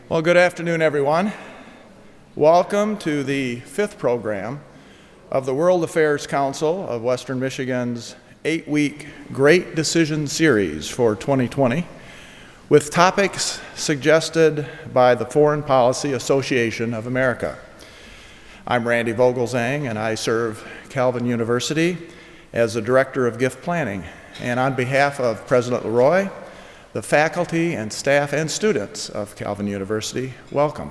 Well, good afternoon, everyone. Welcome to the fifth program of the World Affairs Council of Western Michigan's 8-week Great Decision Series for 2020, with topics suggested by the Foreign Policy Association of America. I'm Randy Vogelzang, and I serve Calvin University as the Director of Gift Planning. And on behalf of President Leroy, the faculty and staff and students of Calvin University, welcome.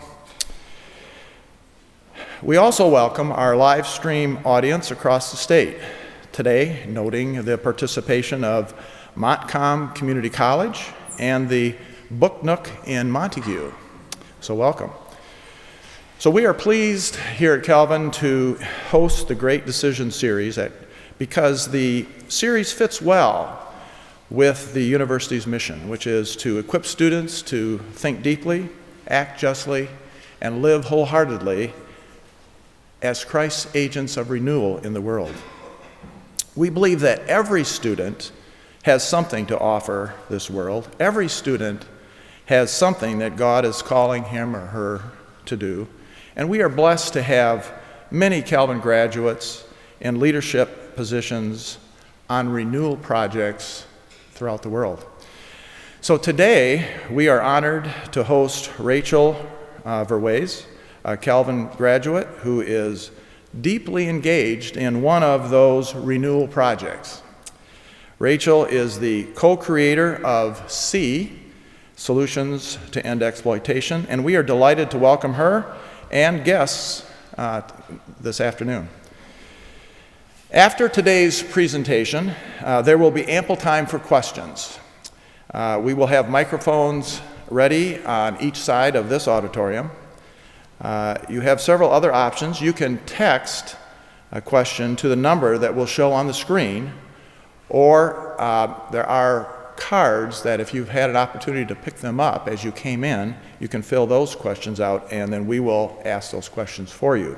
We also welcome our live stream audience across the state. Today, noting the participation of Montcalm Community College and the Book Nook in Montague. So welcome. So we are pleased here at Calvin to host the Great Decision Series because the series fits well with the university's mission, which is to equip students to think deeply, act justly, and live wholeheartedly as Christ's agents of renewal in the world. We believe that every student has something to offer this world. Every student has something that God is calling him or her to do. And we are blessed to have many Calvin graduates in leadership positions on renewal projects throughout the world. So today, we are honored to host Rachel VerWys, a Calvin graduate who is deeply engaged in one of those renewal projects. Rachel is the co-creator of SEE, Solutions to End Exploitation, and we are delighted to welcome her and guests this afternoon. After today's presentation, there will be ample time for questions. We will have microphones ready on each side of this auditorium. You have several other options. You can text a question to the number that will show on the screen, or there are cards that if you've had an opportunity to pick them up as you came in, you can fill those questions out, and then we will ask those questions for you.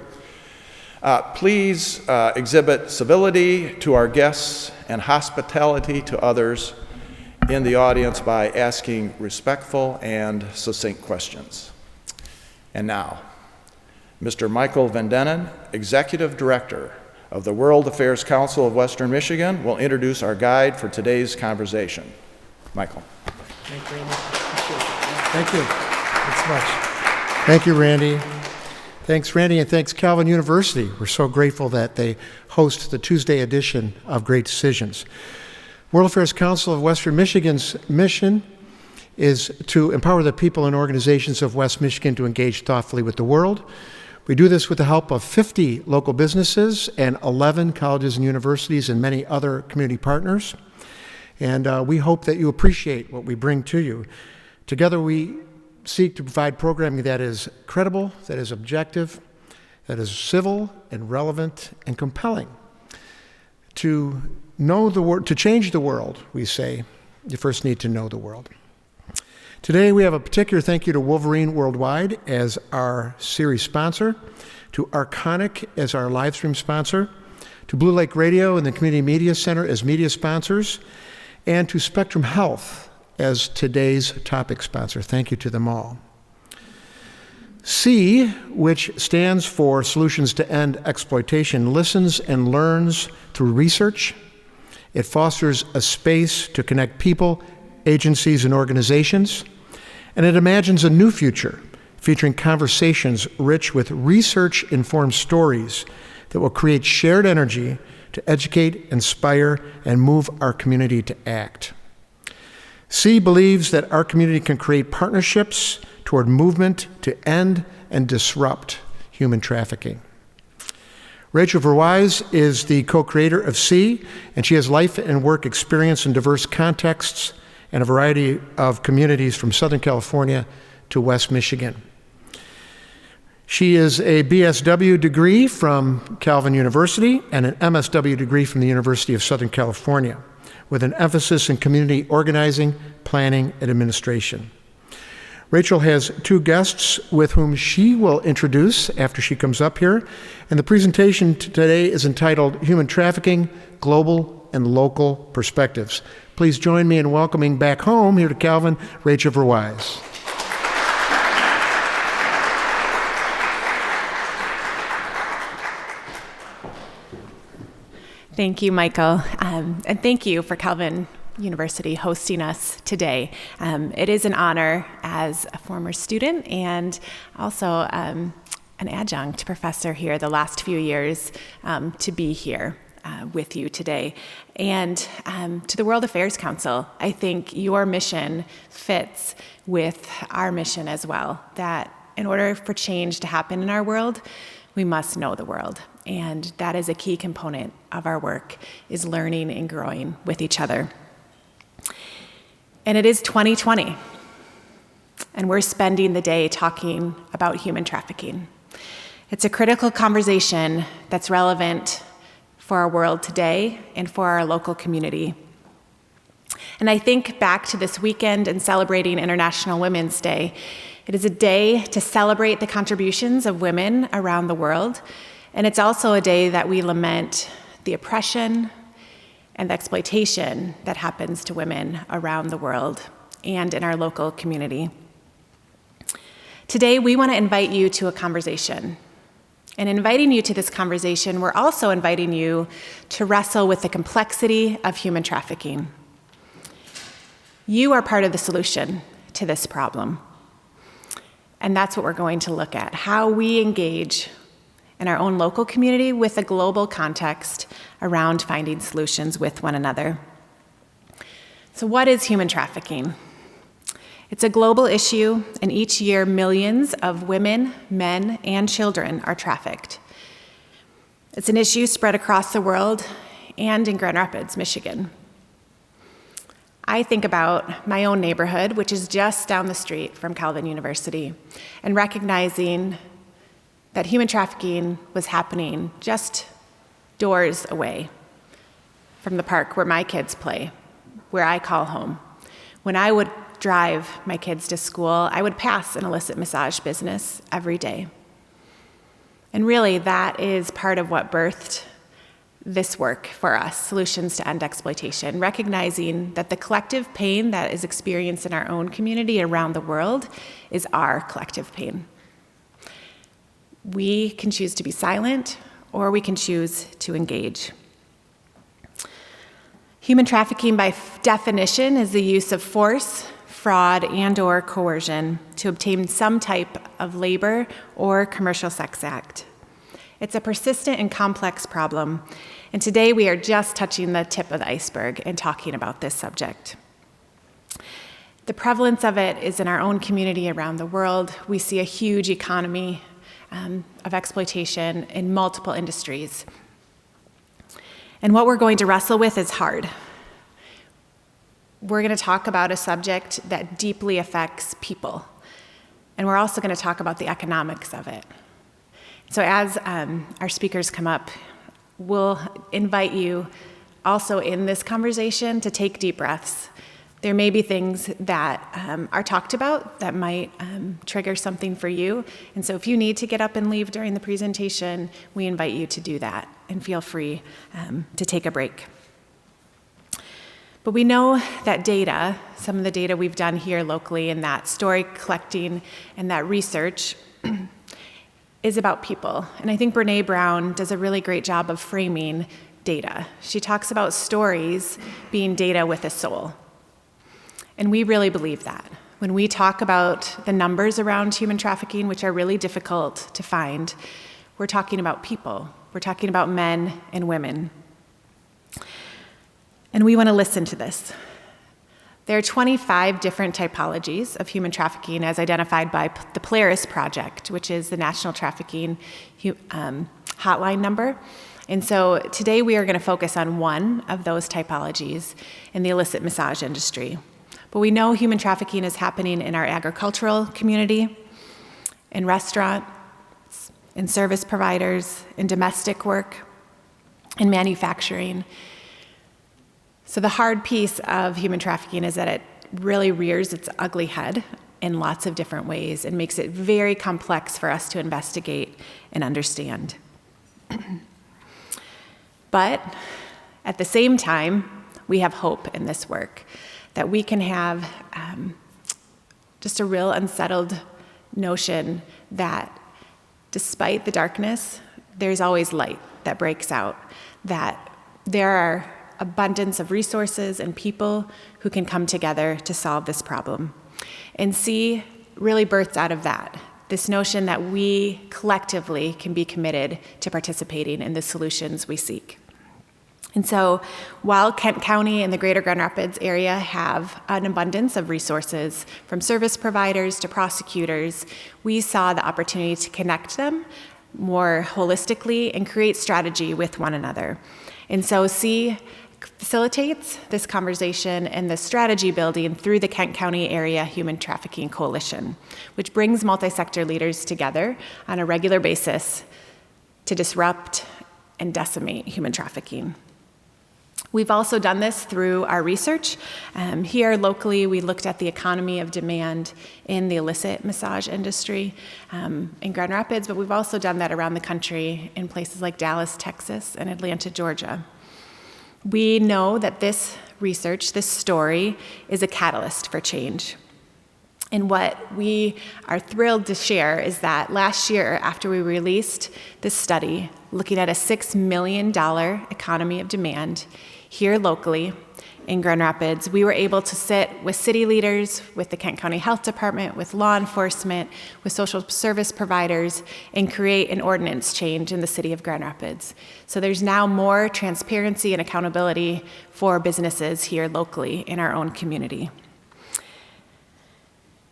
Please exhibit civility to our guests and hospitality to others in the audience by asking respectful and succinct questions. And now, Mr. Michael Van Denen, Executive Director of the World Affairs Council of Western Michigan, will introduce our guide for today's conversation. Michael. Thank you very much. Thank you. Thanks much. Thank you, Randy. Thanks, Randy, and thanks, Calvin University. We're so grateful that they host the Tuesday edition of Great Decisions. World Affairs Council of Western Michigan's mission is to empower the people and organizations of West Michigan to engage thoughtfully with the world. We do this with the help of 50 local businesses and 11 colleges and universities and many other community partners. And we hope that you appreciate what we bring to you. Together we seek to provide programming that is credible, that is objective, that is civil and relevant and compelling. To know the world, to change the world, we say, you first need to know the world. Today we have a particular thank you to Wolverine Worldwide as our series sponsor, to Arconic as our live stream sponsor, to Blue Lake Radio and the Community Media Center as media sponsors, and to Spectrum Health as today's topic sponsor. Thank you to them all. SEE, which stands for Solutions to End Exploitation, listens and learns through research. It fosters a space to connect people, agencies, and organizations. And it imagines a new future, featuring conversations rich with research-informed stories that will create shared energy to educate, inspire, and move our community to act. SEE believes that our community can create partnerships toward movement to end and disrupt human trafficking. Rachel VerWys is the co-creator of SEE, and she has life and work experience in diverse contexts and a variety of communities from Southern California to West Michigan. She is a BSW degree from Calvin University and an MSW degree from the University of Southern California, with an emphasis in community organizing, planning, and administration. Rachel has two guests with whom she will introduce after she comes up here, and the presentation today is entitled Human Trafficking, Global and Local Perspectives. Please join me in welcoming back home here to Calvin, Rachel VerWys. Thank you, Michael, and thank you for Calvin University hosting us today. It is an honor as a former student and also an adjunct professor here the last few years to be here with you today. And to the World Affairs Council, I think your mission fits with our mission as well, that in order for change to happen in our world, we must know the world. And that is a key component of our work, is learning and growing with each other. And it is 2020, and we're spending the day talking about human trafficking. It's a critical conversation that's relevant for our world today and for our local community. And I think back to this weekend and celebrating International Women's Day. It is a day to celebrate the contributions of women around the world, and it's also a day that we lament the oppression and the exploitation that happens to women around the world and in our local community. Today, we want to invite you to a conversation. And inviting you to this conversation, we're also inviting you to wrestle with the complexity of human trafficking. You are part of the solution to this problem. And that's what we're going to look at, how we engage in our own local community with a global context around finding solutions with one another. So what is human trafficking? It's a global issue, and each year millions of women, men, and children are trafficked. It's an issue spread across the world and in Grand Rapids, Michigan. I think about my own neighborhood, which is just down the street from Calvin University, and recognizing that human trafficking was happening just doors away from the park where my kids play, where I call home. When I would drive my kids to school, I would pass an illicit massage business every day. And really, that is part of what birthed this work for us, Solutions to End Exploitation, recognizing that the collective pain that is experienced in our own community around the world is our collective pain. We can choose to be silent, or we can choose to engage. Human trafficking, by definition, is the use of force, fraud, and/or coercion to obtain some type of labor or commercial sex act. It's a persistent and complex problem, and today we are just touching the tip of the iceberg and talking about this subject. The prevalence of it is in our own community around the world. We see a huge economy of exploitation in multiple industries. And what we're going to wrestle with is hard. We're going to talk about a subject that deeply affects people, and we're also going to talk about the economics of it. So as our speakers come up, we'll invite you also in this conversation to take deep breaths. There may be things that are talked about that might trigger something for you. And so if you need to get up and leave during the presentation, we invite you to do that, and feel free to take a break. But we know that data, some of the data we've done here locally, and that story collecting and that research is about people. And I think Brene Brown does a really great job of framing data. She talks about stories being data with a soul. And we really believe that. When we talk about the numbers around human trafficking, which are really difficult to find, we're talking about people. We're talking about men and women. And we want to listen to this. There are 25 different typologies of human trafficking as identified by the Polaris Project, which is the National Trafficking Hotline number. And so today we are going to focus on one of those typologies in the illicit massage industry. But we know human trafficking is happening in our agricultural community, in restaurants, in service providers, in domestic work, in manufacturing. So the hard piece of human trafficking is that it really rears its ugly head in lots of different ways and makes it very complex for us to investigate and understand. But at the same time, we have hope in this work, that we can have just a real unsettled notion that despite the darkness, there's always light that breaks out, that There are abundance of resources and people who can come together to solve this problem. And C really births out of that, this notion that we collectively can be committed to participating in the solutions we seek. And so while Kent County and the greater Grand Rapids area have an abundance of resources, from service providers to prosecutors, we saw the opportunity to connect them more holistically and create strategy with one another. And so C facilitates this conversation and the strategy building through the Kent County Area Human Trafficking Coalition, which brings multi-sector leaders together on a regular basis to disrupt and decimate human trafficking. We've also done this through our research. Here locally, we looked at the economy of demand in the illicit massage industry in Grand Rapids, but we've also done that around the country in places like Dallas, Texas, and Atlanta, Georgia. We know that this research, this story, is a catalyst for change. And what we are thrilled to share is that last year, after we released this study, looking at a $6 million economy of demand here locally in Grand Rapids, we were able to sit with city leaders, with the Kent County Health Department, with law enforcement, with social service providers, and create an ordinance change in the city of Grand Rapids. So there's now more transparency and accountability for businesses here locally in our own community.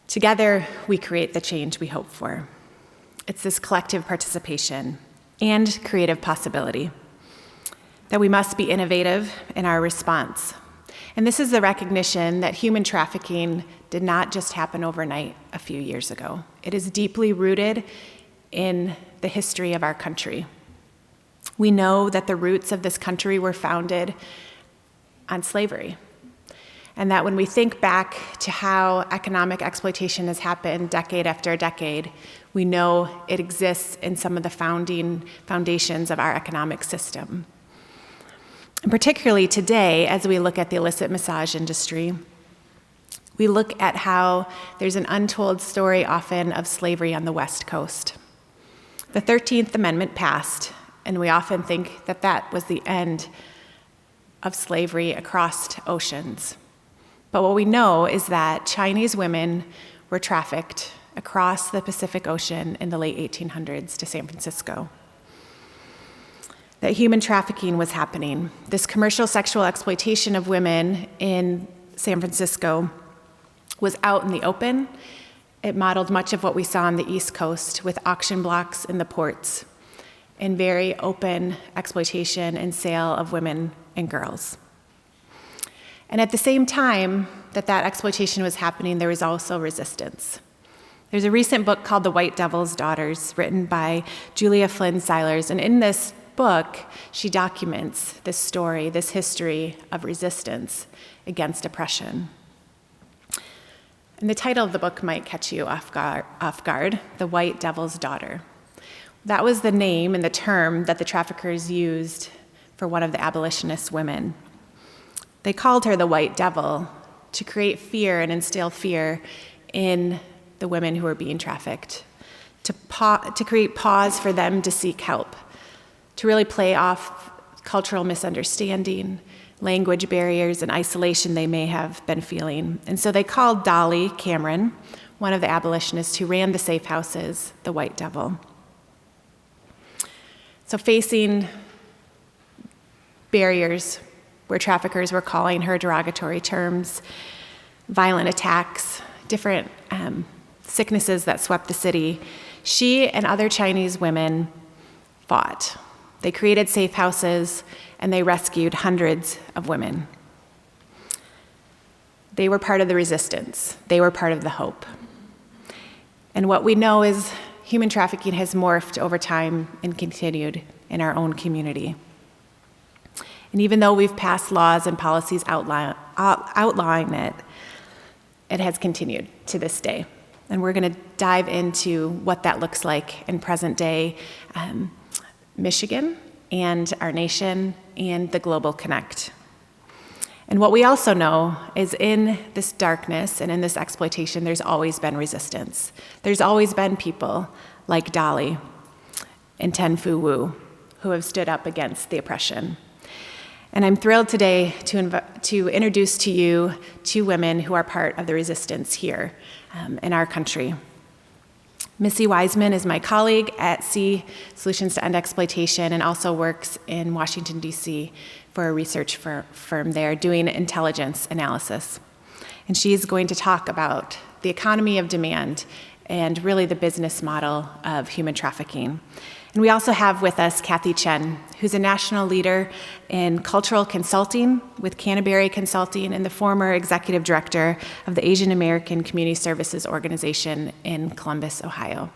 Together, we create the change we hope for. It's this collective participation and creative possibility that we must be innovative in our response. And this is the recognition that human trafficking did not just happen overnight a few years ago. It is deeply rooted in the history of our country. We know that the roots of this country were founded on slavery. And that when we think back to how economic exploitation has happened decade after decade, we know it exists in some of the foundations of our economic system. And particularly today, as we look at the illicit massage industry, we look at how there's an untold story often of slavery on the West Coast. The 13th Amendment passed, and we often think that that was the end of slavery across oceans. But what we know is that Chinese women were trafficked across the Pacific Ocean in the late 1800s to San Francisco. That human trafficking was happening. This commercial sexual exploitation of women in San Francisco was out in the open. It modeled much of what we saw on the East Coast with auction blocks in the ports and very open exploitation and sale of women and girls. And at the same time that that exploitation was happening, there was also resistance. There's a recent book called The White Devil's Daughters, written by Julia Flynn Silers, and in this book, she documents this story, this history of resistance against oppression. And the title of the book might catch you off guard, The White Devil's Daughter. That was the name and the term that the traffickers used for one of the abolitionist women. They called her the White Devil to create fear and instill fear in the women who were being trafficked, to create pause for them to seek help, to really play off cultural misunderstanding, language barriers, and isolation they may have been feeling. And so they called Dolly Cameron, one of the abolitionists who ran the safe houses, the White Devil. So facing barriers where traffickers were calling her derogatory terms, violent attacks, different sicknesses that swept the city, she and other Chinese women fought. They created safe houses, and they rescued hundreds of women. They were part of the resistance. They were part of the hope. And what we know is human trafficking has morphed over time and continued in our own community. And even though we've passed laws and policies outlawing it, it has continued to this day. And we're going to dive into what that looks like in present day Michigan and our nation and the global connect. And what we also know is in this darkness and in this exploitation, there's always been resistance. There's always been people like Dolly and Ten Fu Wu who have stood up against the oppression. And I'm thrilled today to introduce to you two women who are part of the resistance here in our country. Missy Wiseman is my colleague at C Solutions to End Exploitation and also works in Washington, D.C. for a research firm there doing intelligence analysis. And she's going to talk about the economy of demand and really the business model of human trafficking. And we also have with us Kathy Chen, who's a national leader in cultural consulting with Canterbury Consulting and the former executive director of the Asian American Community Services Organization in Columbus, Ohio.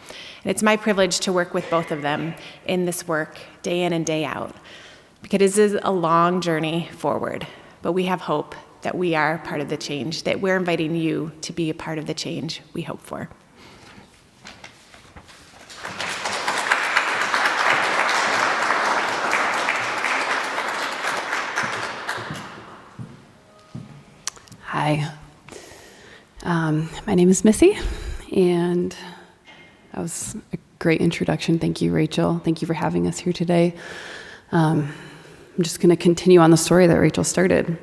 And it's my privilege to work with both of them in this work day in and day out, because this is a long journey forward, but we have hope that we are part of the change, that we're inviting you to be a part of the change we hope for. Hi, my name is Missy, and that was a great introduction. Thank you, Rachel. Thank you for having us here today. I'm just going to continue on the story that Rachel started.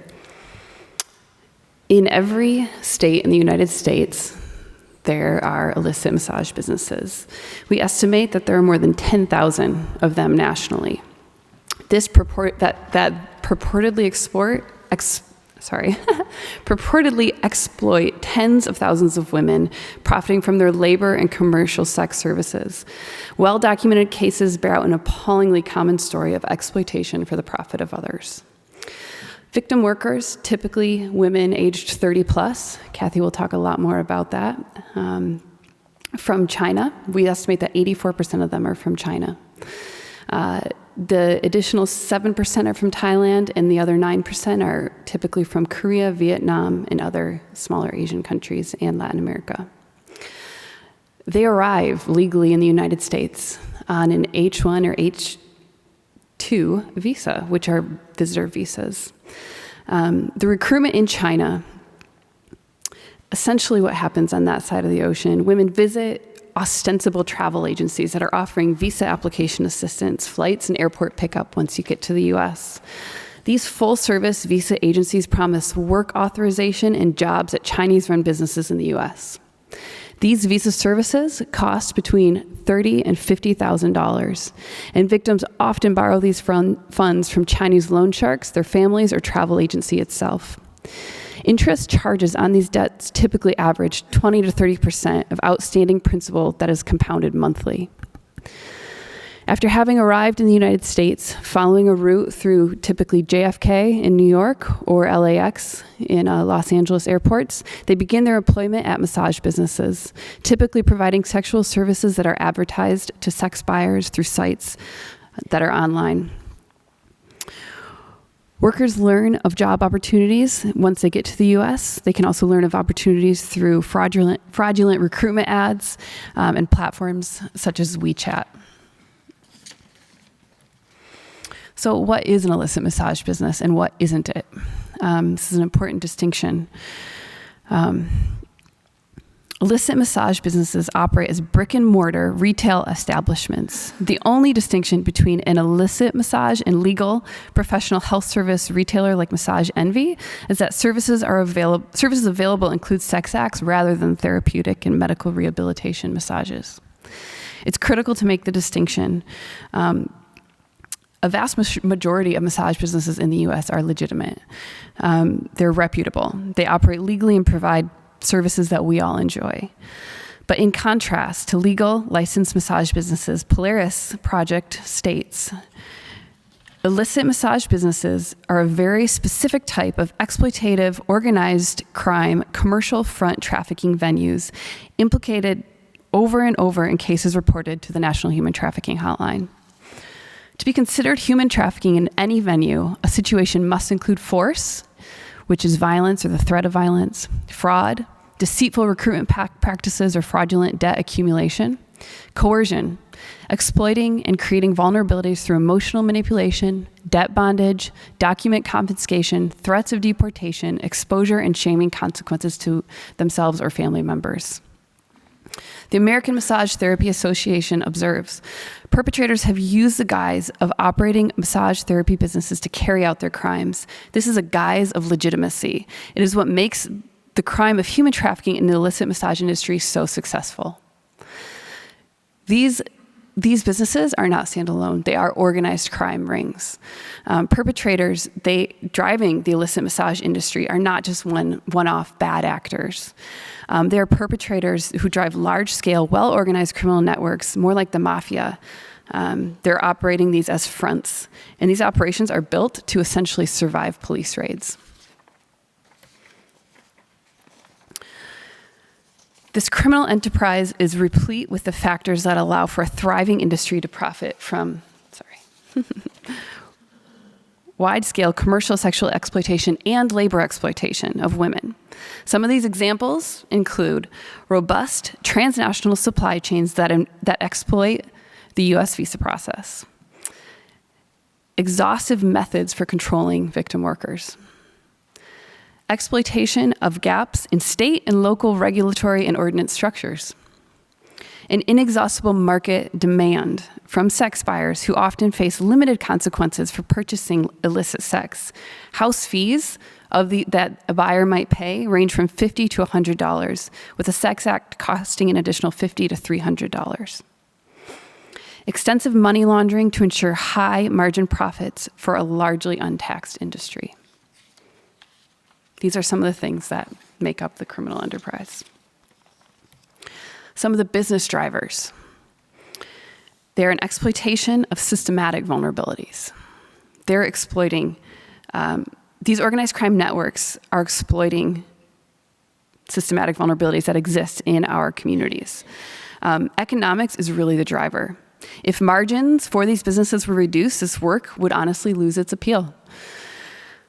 In every state in the United States, there are illicit massage businesses. We estimate that there are more than 10,000 of them nationally. This purportedly exploit tens of thousands of women, profiting from their labor and commercial sex services. Well-documented cases bear out an appallingly common story of exploitation for the profit of others. Victim workers, typically women aged 30 plus, Kathy will talk a lot more about that, from China. We estimate that 84% of them are from China. The additional 7% are from Thailand, and the other 9% are typically from Korea, Vietnam, and other smaller Asian countries and Latin America. They arrive legally in the United States on an H-1 or H-2 visa, which are visitor visas. The recruitment in China, essentially what happens on that side of the ocean, women visit ostensible travel agencies that are offering visa application assistance, flights, and airport pickup once you get to the U.S. These full-service visa agencies promise work authorization and jobs at Chinese-run businesses in the U.S. These visa services cost between $30,000 and $50,000, and victims often borrow these funds from Chinese loan sharks, their families, or travel agency itself. Interest charges on these debts typically average 20 to 30% of outstanding principal that is compounded monthly. After having arrived in the United States, following a route through typically JFK in New York or LAX in Los Angeles airports, they begin their employment at massage businesses, typically providing sexual services that are advertised to sex buyers through sites that are online. Workers learn of job opportunities once they get to the U.S. They can also learn of opportunities through fraudulent recruitment ads and platforms such as WeChat. So what is an illicit massage business and what isn't it? This is an important distinction. Illicit massage businesses operate as brick and mortar retail establishments. The only distinction between an illicit massage and legal professional health service retailer like Massage Envy is that services available include sex acts rather than therapeutic and medical rehabilitation massages. It's critical to make the distinction. A vast majority of massage businesses in the U.S. are legitimate. They're reputable. They operate legally and provide services that we all enjoy. But in contrast to legal licensed massage businesses, Polaris Project states, illicit massage businesses are a very specific type of exploitative, organized crime, commercial front trafficking venues implicated over and over in cases reported to the National Human Trafficking Hotline. To be considered human trafficking in any venue, a situation must include force, which is violence or the threat of violence, fraud, deceitful recruitment practices or fraudulent debt accumulation, coercion, exploiting and creating vulnerabilities through emotional manipulation, debt bondage, document confiscation, threats of deportation, exposure, and shaming consequences to themselves or family members. The American Massage Therapy Association observes, perpetrators have used the guise of operating massage therapy businesses to carry out their crimes. This is a guise of legitimacy. It is what makes the crime of human trafficking in the illicit massage industry so successful. These businesses are not standalone. They are organized crime rings. Perpetrators, driving the illicit massage industry are not just one-off bad actors. They are perpetrators who drive large-scale, well-organized criminal networks, more like the mafia. They're operating these as fronts, and these operations are built to essentially survive police raids. This criminal enterprise is replete with the factors that allow for a thriving industry to profit from, wide-scale commercial sexual exploitation and labor exploitation of women. Some of these examples include robust transnational supply chains that exploit the U.S. visa process, exhaustive methods for controlling victim workers, exploitation of gaps in state and local regulatory and ordinance structures, an inexhaustible market demand from sex buyers who often face limited consequences for purchasing illicit sex. House fees that a buyer might pay range from $50 to $100, with a sex act costing an additional $50 to $300. Extensive money laundering to ensure high margin profits for a largely untaxed industry. These are some of the things that make up the criminal enterprise. Some of the business drivers. They're an exploitation of systematic vulnerabilities. They're exploiting, these organized crime networks are exploiting systematic vulnerabilities that exist in our communities. Economics is really the driver. If margins for these businesses were reduced, this work would honestly lose its appeal.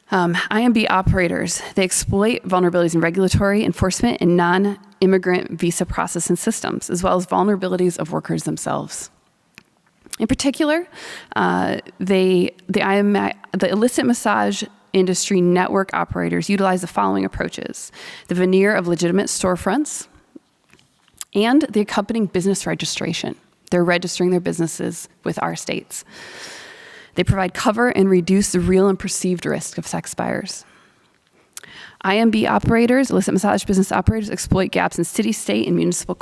IMB operators, they exploit vulnerabilities in regulatory enforcement and non-immigrant visa processing systems, as well as vulnerabilities of workers themselves. In particular, the illicit massage industry network operators utilize the following approaches: the veneer of legitimate storefronts and the accompanying business registration. They're registering their businesses with our states. They provide cover and reduce the real and perceived risk of sex buyers. IMB operators, illicit massage business operators, exploit gaps in city, state, and municipal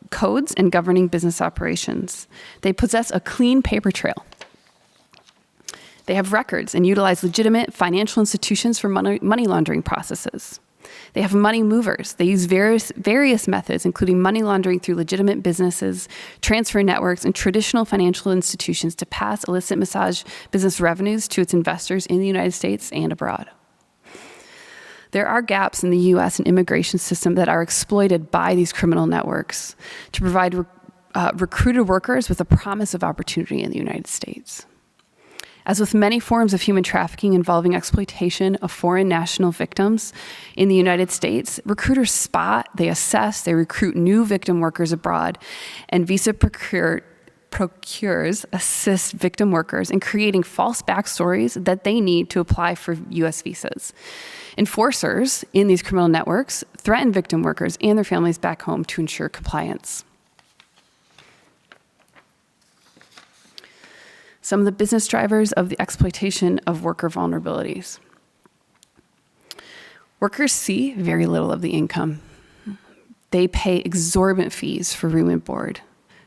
codes and governing business operations. They possess a clean paper trail. They have records and utilize legitimate financial institutions for money laundering processes. They have money movers. They use various methods, including money laundering through legitimate businesses, transfer networks, and traditional financial institutions to pass illicit massage business revenues to its investors in the United States and abroad. There are gaps in the U.S. and immigration system that are exploited by these criminal networks to provide recruited workers with a promise of opportunity in the United States. As with many forms of human trafficking involving exploitation of foreign national victims in the United States, recruiters spot, they assess, they recruit new victim workers abroad, and visa procures assist victim workers in creating false backstories that they need to apply for U.S. visas. Enforcers in these criminal networks threaten victim workers and their families back home to ensure compliance. Some of the business drivers of the exploitation of worker vulnerabilities. Workers see very little of the income. They pay exorbitant fees for room and board,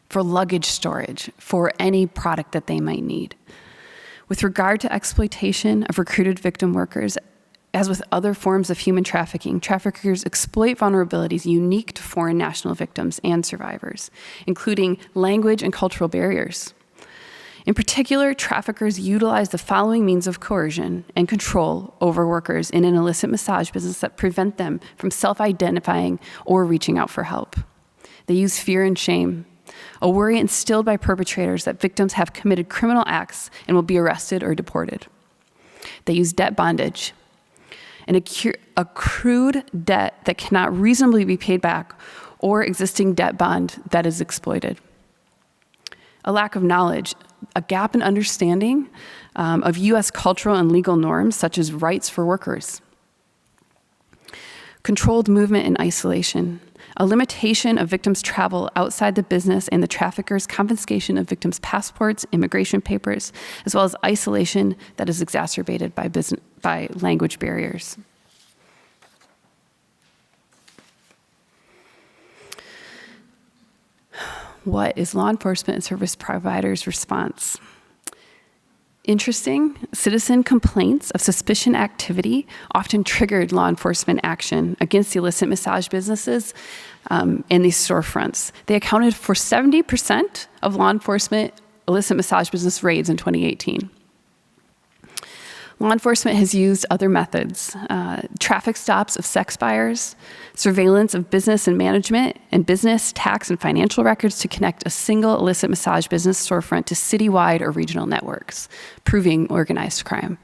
for luggage storage, for any product that they might need. With regard to exploitation of recruited victim workers, as with other forms of human trafficking, traffickers exploit vulnerabilities unique to foreign national victims and survivors, including language and cultural barriers. In particular, traffickers utilize the following means of coercion and control over workers in an illicit massage business that prevent them from self-identifying or reaching out for help. They use fear and shame, a worry instilled by perpetrators that victims have committed criminal acts and will be arrested or deported. They use debt bondage, an accrued debt that cannot reasonably be paid back, or existing debt bond that is exploited. A lack of knowledge, a gap in understanding of U.S. cultural and legal norms, such as rights for workers. controlled movement and isolation, a limitation of victims' travel outside the business and the traffickers' confiscation of victims' passports, immigration papers, as well as isolation that is exacerbated by language barriers. What is law enforcement and service providers' response? Interesting, citizen complaints of suspicion activity often triggered law enforcement action against the illicit massage businesses in these storefronts. They accounted for 70% of law enforcement illicit massage business raids in 2018. Law enforcement has used other methods, traffic stops of sex buyers, surveillance of business and management, and business, tax, and financial records to connect a single illicit massage business storefront to citywide or regional networks, proving organized crime.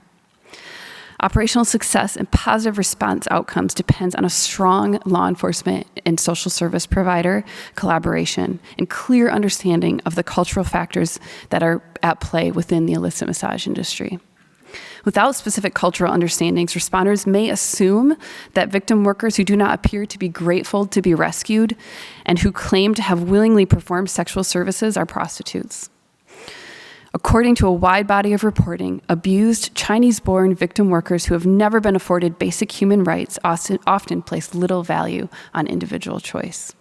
Operational success and positive response outcomes depends on a strong law enforcement and social service provider collaboration and clear understanding of the cultural factors that are at play within the illicit massage industry. Without specific cultural understandings, responders may assume that victim workers who do not appear to be grateful to be rescued and who claim to have willingly performed sexual services are prostitutes. According to a wide body of reporting, abused Chinese-born victim workers who have never been afforded basic human rights often place little value on individual choice.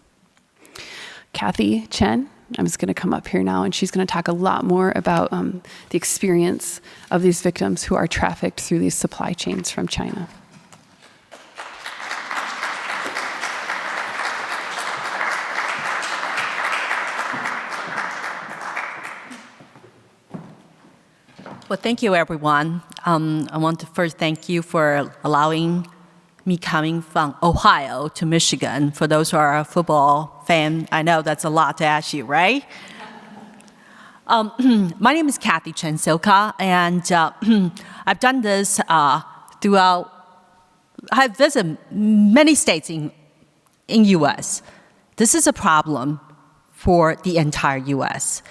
Kathy Chen, I'm just going to come up here now, and she's going to talk a lot more about the experience of these victims who are trafficked through these supply chains from China. Well, thank you, everyone. I want to first thank you for allowing me coming from Ohio to Michigan. For those who are a football fan, I know that's a lot to ask you, right? My name is Kathy Chen Silka, and I've done this throughout. I've visited many states in U.S. This is a problem for the entire U.S.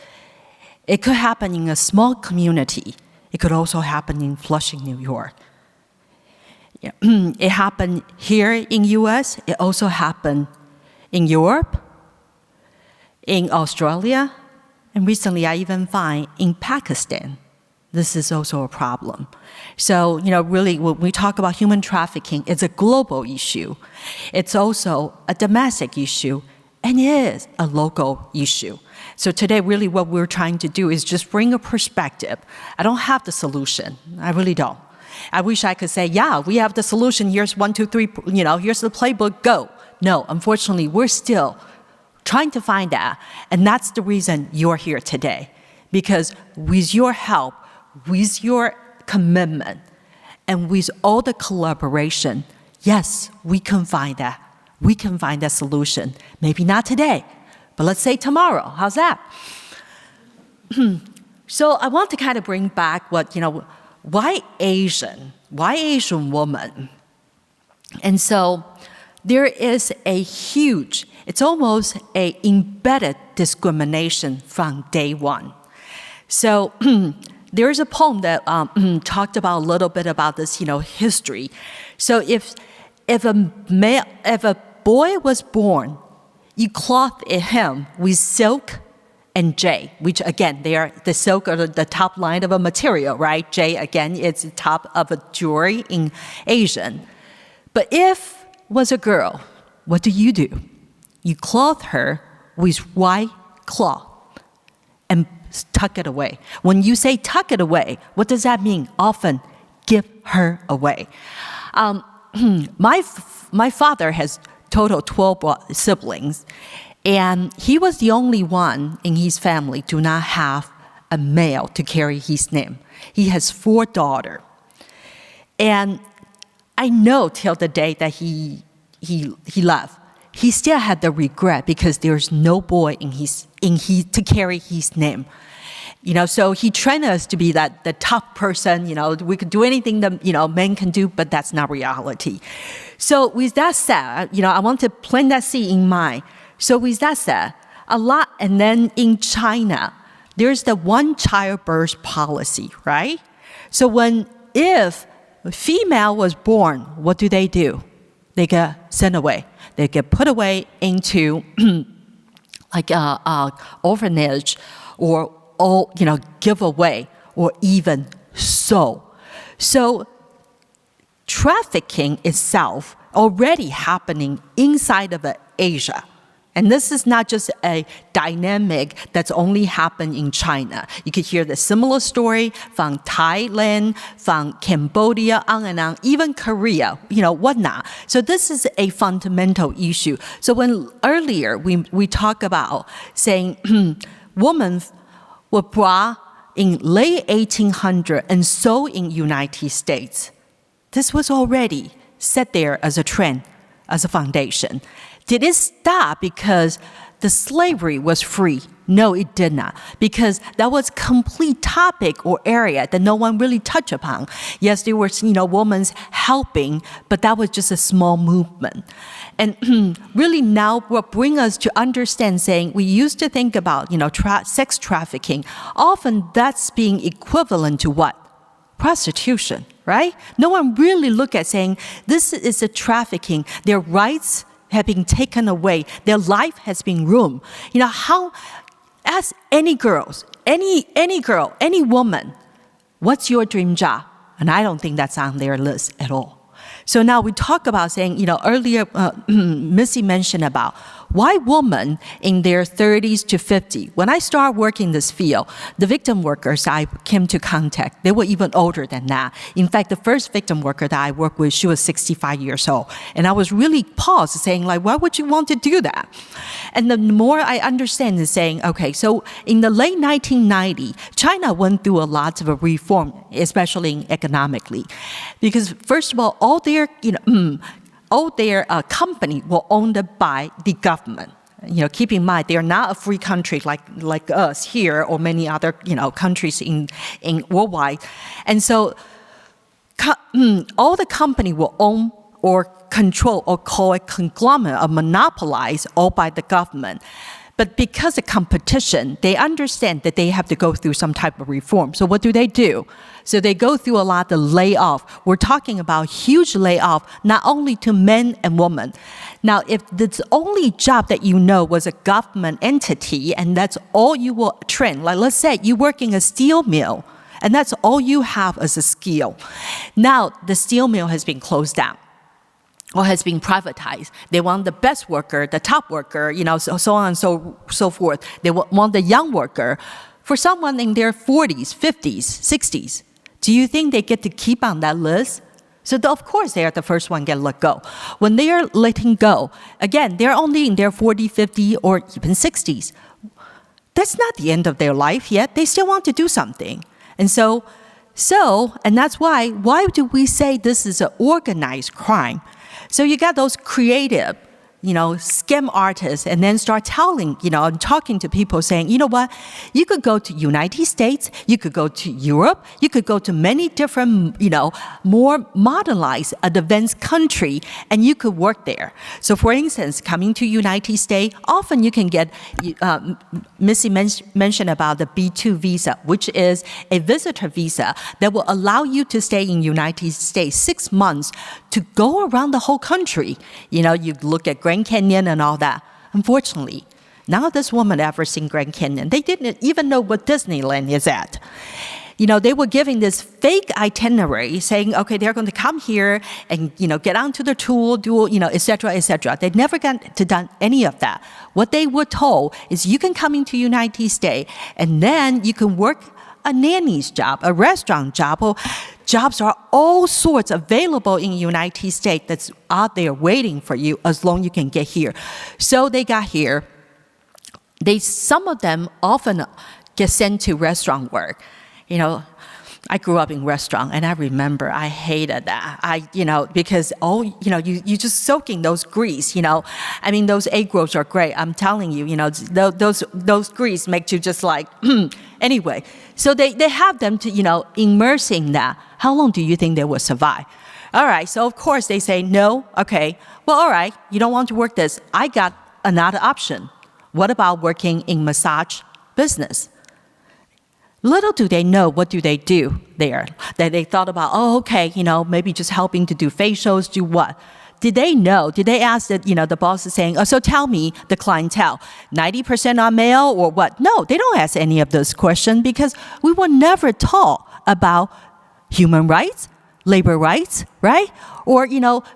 It could happen in a small community. It could also happen in Flushing, New York. It happened here in U.S. It also happened in Europe, in Australia, and recently I even find in Pakistan. This is also a problem. So, really, when we talk about human trafficking, it's a global issue. It's also a domestic issue, and it is a local issue. So today, really, what we're trying to do is just bring a perspective. I don't have the solution. I really don't. I wish I could say, yeah, we have the solution. Here's 1, 2, 3, here's the playbook, go. No, unfortunately, we're still trying to find that. And that's the reason you're here today. Because with your help, with your commitment, and with all the collaboration, yes, we can find that. We can find that solution. Maybe not today, but let's say tomorrow. How's that? So I want to kind of bring back what, why Asian? Why Asian woman? And so there is a huge, it's almost an embedded discrimination from day one. So there's a poem that talked about a little bit about this, history. So if a boy was born, you clothe him with silk and jade, which again, they are the silk or the top line of a material, right? Jade, again, it's the top of a jewelry in Asian. But if was a girl, what do? You clothe her with white cloth and tuck it away. When you say tuck it away, what does that mean? Often give her away. My father has total 12 siblings, and he was the only one in his family do not have a male to carry his name. He has 4 daughters. And I know till the day that he left, he still had the regret because there's no boy to carry his name. So he trained us to be the top person, we could do anything that, men can do, but that's not reality. So with that said, I want to plant that seed in mind. So with that said, and then in China, there's the one-child birth policy, right? So if a female was born, what do? They they get sent away. They get put away into like a orphanage or give away or even sold. So trafficking itself already happening inside of Asia. And this is not just a dynamic that's only happened in China. You could hear the similar story from Thailand, from Cambodia, on and on, even Korea, whatnot. So this is a fundamental issue. So when earlier we talk about saying women were brought in late 1800 and sold in United States, this was already set there as a trend, as a foundation. Did it stop because the slavery was free? No, it did not, because that was complete topic or area that no one really touched upon. Yes, there were, women helping, but that was just a small movement. And really now what brings us to understand saying we used to think about, sex trafficking. Often that's being equivalent to what? Prostitution, right? No one really look at saying this is a trafficking. Their rights have been taken away. Their life has been ruined. How, ask any girls, any girl, any woman, what's your dream job? And I don't think that's on their list at all. So now we talk about saying, earlier Missy mentioned about why women in their 30s to 50. When I started working in this field, the victim workers I came to contact, they were even older than that. In fact, the first victim worker that I worked with, she was 65 years old. And I was really paused saying, why would you want to do that? And the more I understand is saying, okay, so in the late 1990s, China went through a lot of reform, especially economically. Because first of all their company were owned by the government. Keep in mind, they're not a free country like us here or many other, countries in worldwide. And so all the company will own or control or call it conglomerate or monopolized all by the government. But because of competition, they understand that they have to go through some type of reform. So what do? So they go through a lot of layoff. We're talking about huge layoff, not only to men and women. Now, if the only job that was a government entity, and that's all you will train, like let's say you work in a steel mill, and that's all you have as a skill. Now, the steel mill has been closed down or has been privatized. They want the best worker, the top worker, so on and so forth. They want the young worker. For someone in their 40s, 50s, 60s, do you think they get to keep on that list? So of course they are the first one get let go. When they are letting go, again, they're only in their 40, 50, or even 60s. That's not the end of their life yet. They still want to do something. And so, and that's why do we say this is an organized crime? So you got those creative, scam artists, and then start telling, and talking to people saying, what, you could go to United States, you could go to Europe, you could go to many different, more modernized, advanced country, and you could work there. So for instance, coming to United States, often you can get, Missy mentioned about the B2 visa, which is a visitor visa that will allow you to stay in United States 6 months to go around the whole country. You look at Grand Canyon and all that. Unfortunately, none of this woman ever seen Grand Canyon. They didn't even know what Disneyland is at. They were giving this fake itinerary saying, okay, they're going to come here and, get onto the tour, do, et cetera, et cetera. They never got to done any of that. What they were told is you can come into United States and then you can work a nanny's job, a restaurant job, or jobs are all sorts available in the United States that's out there waiting for you as long as you can get here. So they got here. Some of them often get sent to restaurant work. I grew up in restaurant, and I remember I hated that. Because you just soaking those grease. Those egg rolls are great. I'm telling you, those grease make you just like. Anyway, so they have them to immerse in that. How long do you think they will survive? All right, so of course they say no. Okay, well, all right, you don't want to work this. I got another option. What about working in massage business? Little do they know what do they do there. That they thought about, maybe just helping to do facials, do what? did they know? Did they ask that, the boss is saying, oh, so tell me the clientele, 90% are male or what? No, they don't ask any of those questions because we were never taught about human rights, labor rights, right? Or,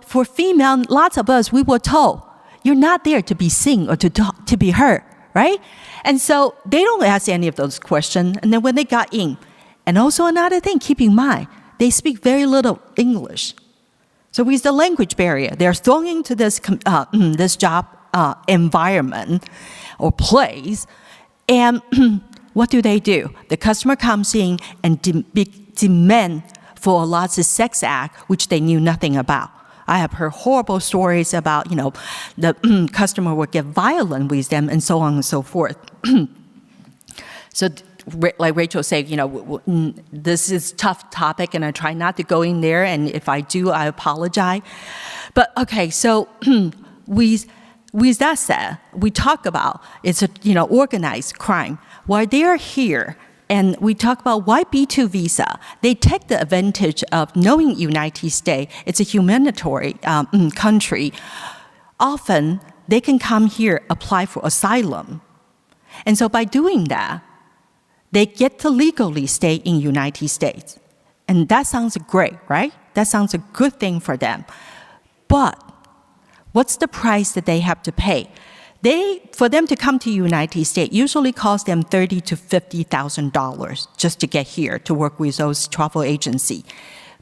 for female, lots of us, we were told, you're not there to be seen or to be heard, right? And so they don't ask any of those questions. And then when they got in, and also another thing, keep in mind, they speak very little English. So with the language barrier, they're thrown into this job environment or place. And what do? The customer comes in and demand for a lot of sex act, which they knew nothing about. I have heard horrible stories about, the customer would get violent with them and so on and so forth. So like Rachel said, this is a tough topic and I try not to go in there. And if I do, I apologize. But okay, so with that said, we talk about it's organized crime. While they're here, and we talk about why B2 visa, they take the advantage of knowing United States, it's a humanitarian country. Often, they can come here, apply for asylum. And so by doing that, they get to legally stay in United States. And that sounds great, right? That sounds a good thing for them. But what's the price that they have to pay? For them to come to United States usually costs them $30,000 to $50,000 just to get here to work with those travel agencies.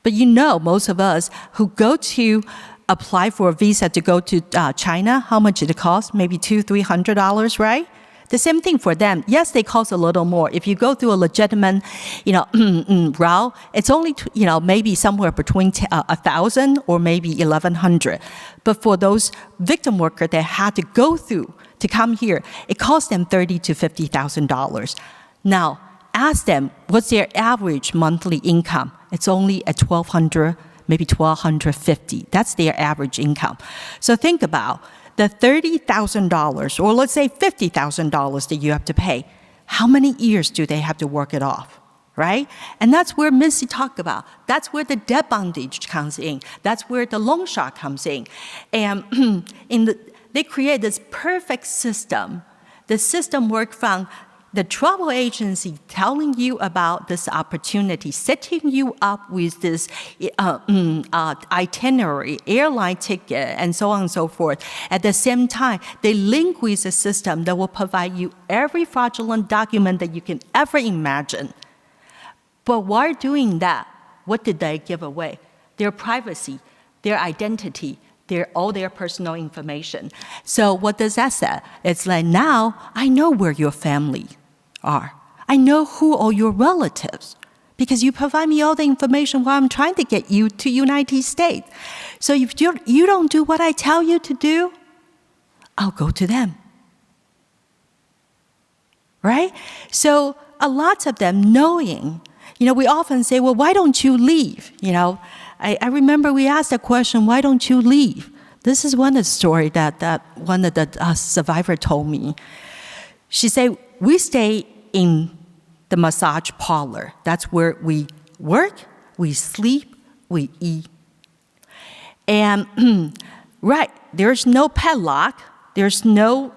But most of us who go to apply for a visa to go to China, how much it costs? Maybe $200, $300, right? The same thing for them. Yes, they cost a little more. If you go through a legitimate, route, it's only, maybe somewhere between 1,000 or maybe 1,100. But for those victim workers that had to go through to come here, it costs them $30,000 to $50,000. Now, ask them what's their average monthly income. It's only at $1,200, maybe $1,250. That's their average income. So think about the $30,000, or let's say $50,000 that you have to pay. How many years do they have to work it off, right? And that's where Missy talked about. That's where the debt bondage comes in. That's where the loan shark comes in. And they create this perfect system. The system works from the travel agency telling you about this opportunity, setting you up with this itinerary, airline ticket, and so on and so forth. At the same time, they link with a system that will provide you every fraudulent document that you can ever imagine. But while doing that, what did they give away? Their privacy, their identity, all their personal information. So what does that say? It's like, now I know where your family are. I know who are your relatives because you provide me all the information while I'm trying to get you to United States. So if you don't do what I tell you to do, I'll go to them. Right? So a lot of them knowing, we often say, well, why don't you leave? I remember we asked the question, why don't you leave? This is one of the stories that one of the survivor told me. She said, we stay in the massage parlor. That's where we work, we sleep, we eat. And, right, there's no padlock, there's no,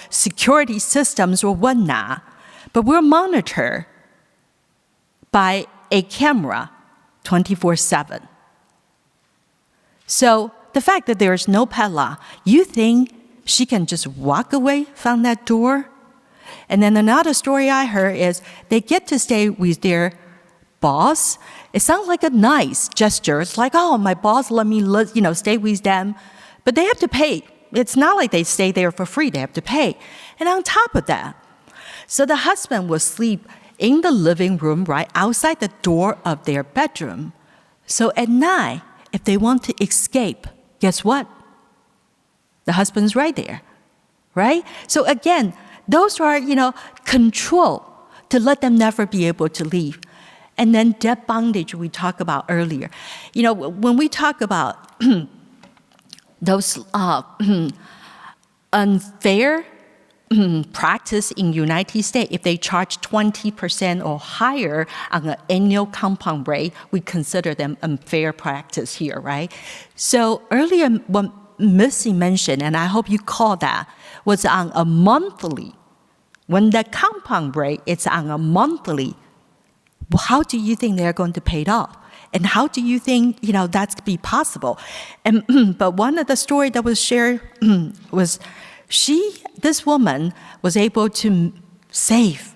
security systems or whatnot, but we're monitored by a camera 24/7. So the fact that there's no padlock, you think she can just walk away from that door? And then another story I heard is they get to stay with their boss. It sounds like a nice gesture. It's like, oh, my boss let me, stay with them. But they have to pay. It's not like they stay there for free. They have to pay. And on top of that, so the husband will sleep in the living room right outside the door of their bedroom. So at night, if they want to escape, guess what? The husband's right there, right? So again, those are, control to let them never be able to leave. And then debt bondage we talked about earlier. When we talk about those unfair practice in United States, if they charge 20% or higher on an annual compound rate, we consider them unfair practice here, right? So earlier, what Missy mentioned, and I hope you caught that, was on a monthly. When the compound rate is on a monthly, how do you think they're going to pay it off? And how do you think, that's to be possible? And but one of the story that was shared was this woman was able to save,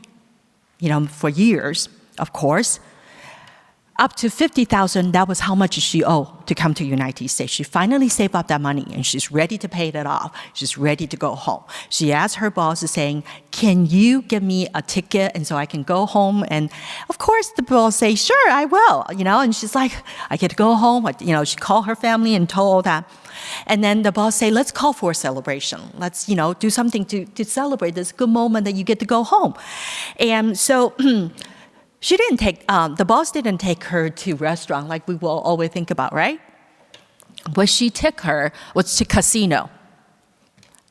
for years, of course, up to $50,000. That was how much she owed to come to the United States. She finally saved up that money, and she's ready to pay that off. She's ready to go home. She asked her boss, saying, "Can you give me a ticket and so I can go home?" And of course, the boss say, "Sure, I will." And she's like, "I get to go home." She called her family and told all that. And then the boss say, "Let's call for a celebration. Let's, do something to celebrate this good moment that you get to go home." And so she didn't take, the boss didn't take her to restaurant like we will always think about, right? What she took her was to casino.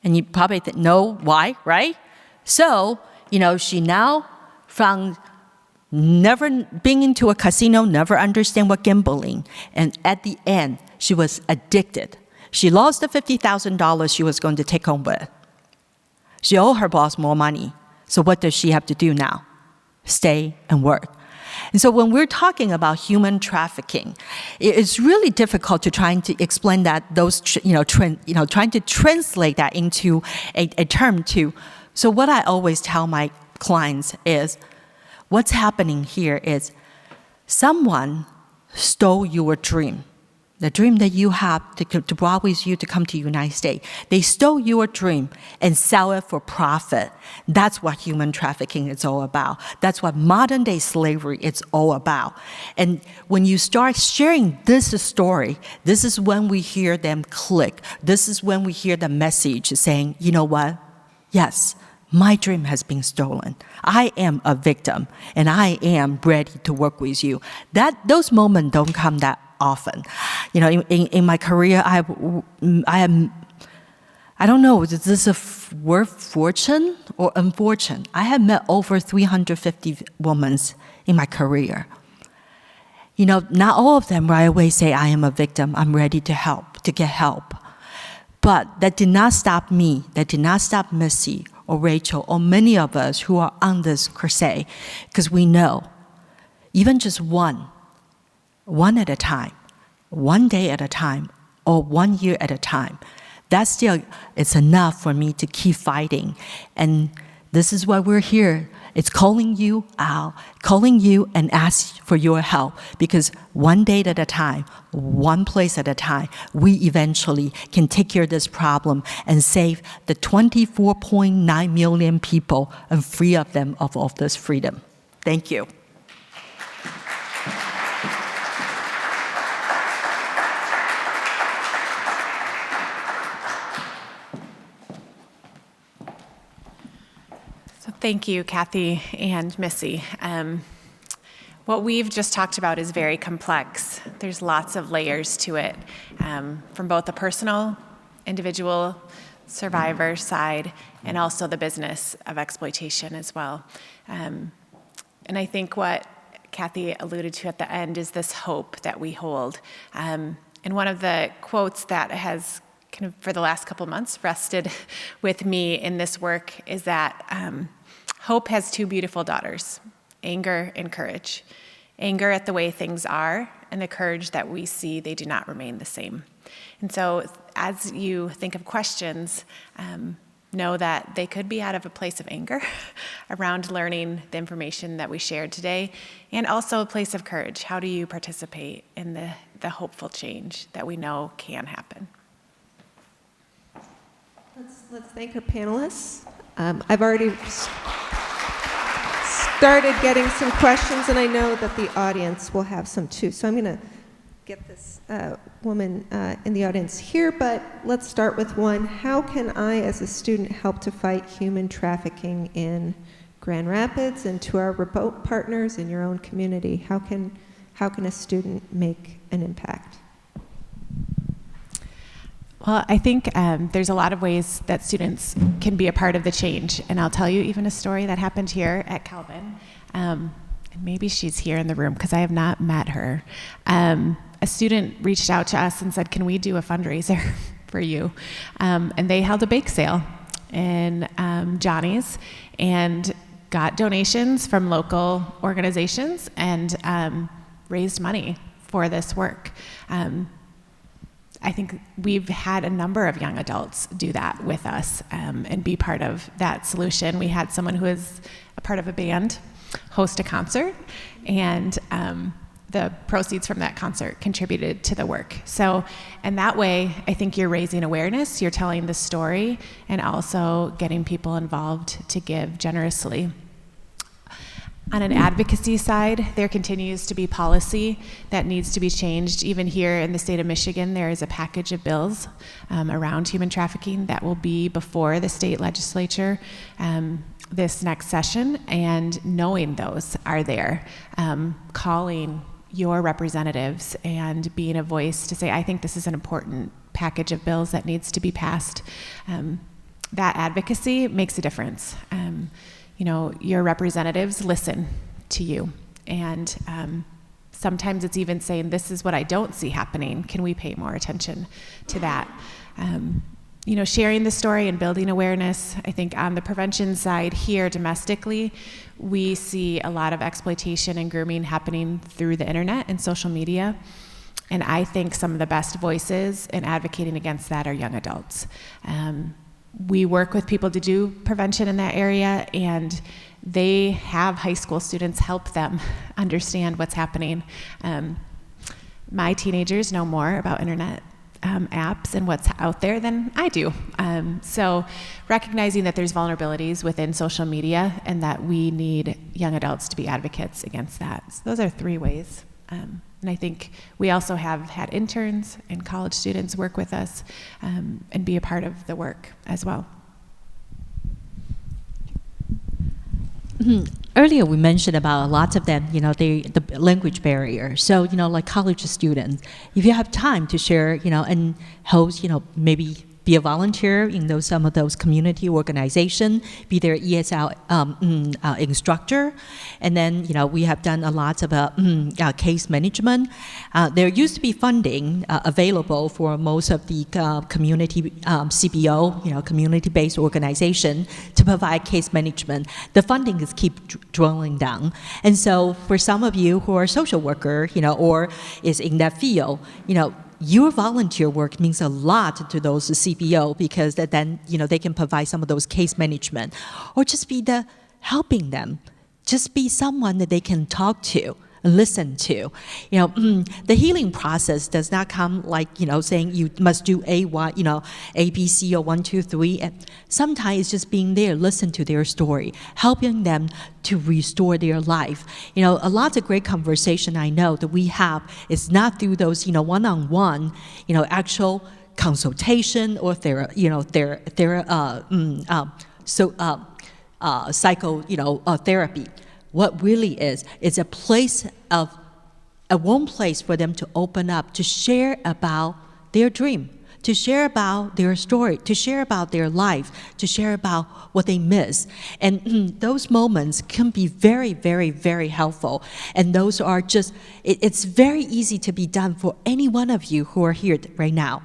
And you probably know why, right? So, she now, from never being into a casino, never understand what gambling, and at the end, she was addicted. She lost the $50,000 she was going to take home with. She owed her boss more money. So what does she have to do now? Stay and work. And so when we're talking about human trafficking, it's really difficult to trying to explain that trying to translate that into a term too. So what I always tell my clients is, what's happening here is someone stole your dream. The dream that you have to brought with you to come to the United States. They stole your dream and sell it for profit. That's what human trafficking is all about. That's what modern day slavery is all about. And when you start sharing this story, this is when we hear them click. This is when we hear the message saying, "You know what? Yes, my dream has been stolen. I am a victim, and I am ready to work with you." Those moments don't come that often. In my career, I don't know, is this a word fortune or unfortunate? I have met over 350 women in my career. Not all of them right away say, "I am a victim, I'm ready to help, to get help." But that did not stop me, that did not stop Missy or Rachel or many of us who are on this crusade, because we know, even just one at a time, one day at a time, or 1 year at a time, that still is enough for me to keep fighting. And this is why we're here. It's calling you out, calling you and ask for your help, because one day at a time, one place at a time, we eventually can take care of this problem and save the 24.9 million people and free up them of all this freedom. Thank you. Thank you, Kathy and Missy. What we've just talked about is very complex. There's lots of layers to it, from both the personal, individual, survivor side, and also the business of exploitation as well. And I think what Kathy alluded to at the end is this hope that we hold. And one of the quotes that has kind of for the last couple months rested with me in this work is that hope has two beautiful daughters, anger and courage. Anger at the way things are, and the courage that we see they do not remain the same. And so as you think of questions, know that they could be out of a place of anger around learning the information that we shared today, and also a place of courage. How do you participate in the hopeful change that we know can happen? Let's thank our panelists. I've already started getting some questions, and I know that the audience will have some too. So I'm going to get this woman in the audience here, but let's start with one. How can I, as a student, help to fight human trafficking in Grand Rapids and to our remote partners in your own community? How can a student make an impact? Well, I think there's a lot of ways that students can be a part of the change. And I'll tell you even a story that happened here at Calvin. And maybe she's here in the room because I have not met her. A student reached out to us and said, can we do a fundraiser for you? And they held a bake sale in Johnny's and got donations from local organizations and raised money for this work. I think we've had a number of young adults do that with us and be part of that solution. We had someone who is a part of a band host a concert, and the proceeds from that concert contributed to the work. So, and that way, I think you're raising awareness, you're telling the story, and also getting people involved to give generously. On an advocacy side, there continues to be policy that needs to be changed. Even here in the state of Michigan, there is a package of bills around human trafficking that will be before the state legislature this next session, and knowing those are there, calling your representatives and being a voice to say, I think this is an important package of bills that needs to be passed. That advocacy makes a difference. You know, your representatives listen to you. And sometimes it's even saying, this is what I don't see happening. Can we pay more attention to that? You know, sharing the story and building awareness. I think on the prevention side here domestically, we see a lot of exploitation and grooming happening through the internet and social media. And I think some of the best voices in advocating against that are young adults. We work with people to do prevention in that area, and they have high school students help them understand what's happening. My teenagers know more about internet apps and what's out there than I do. So recognizing that there's vulnerabilities within social media and that we need young adults to be advocates against that. So those are 3 ways. And I think we also have had interns and college students work with us and be a part of the work as well. Earlier we mentioned about lots of them, you know, the language barrier. So, you know, like college students, if you have time to share, you know, and host, you know, maybe be a volunteer in some of those community organizations, be their ESL instructor, and then, you know, we have done a lot of case management. There used to be funding available for most of the community CBO, you know, community-based organization to provide case management. The funding is keep dwindling down, and so for some of you who are social worker, you know, or is in that field, you know, your volunteer work means a lot to those CBO because then, you know, they can provide some of those case management, or just be the helping them, just be someone that they can talk to, listen to. You know, the healing process does not come like, you know, saying you must do you know, A, B, C, or 1, 2, 3. And sometimes it's just being there, listen to their story, helping them to restore their life. You know, a lot of great conversation I know that we have is not through those, you know, one-on-one, you know, actual consultation or psycho, you know, therapy. What really is a place of a warm place for them to open up, to share about their dream, to share about their story, to share about their life, to share about what they miss. And those moments can be very, very, very helpful. And those are just, it's very easy to be done for any one of you who are here right now.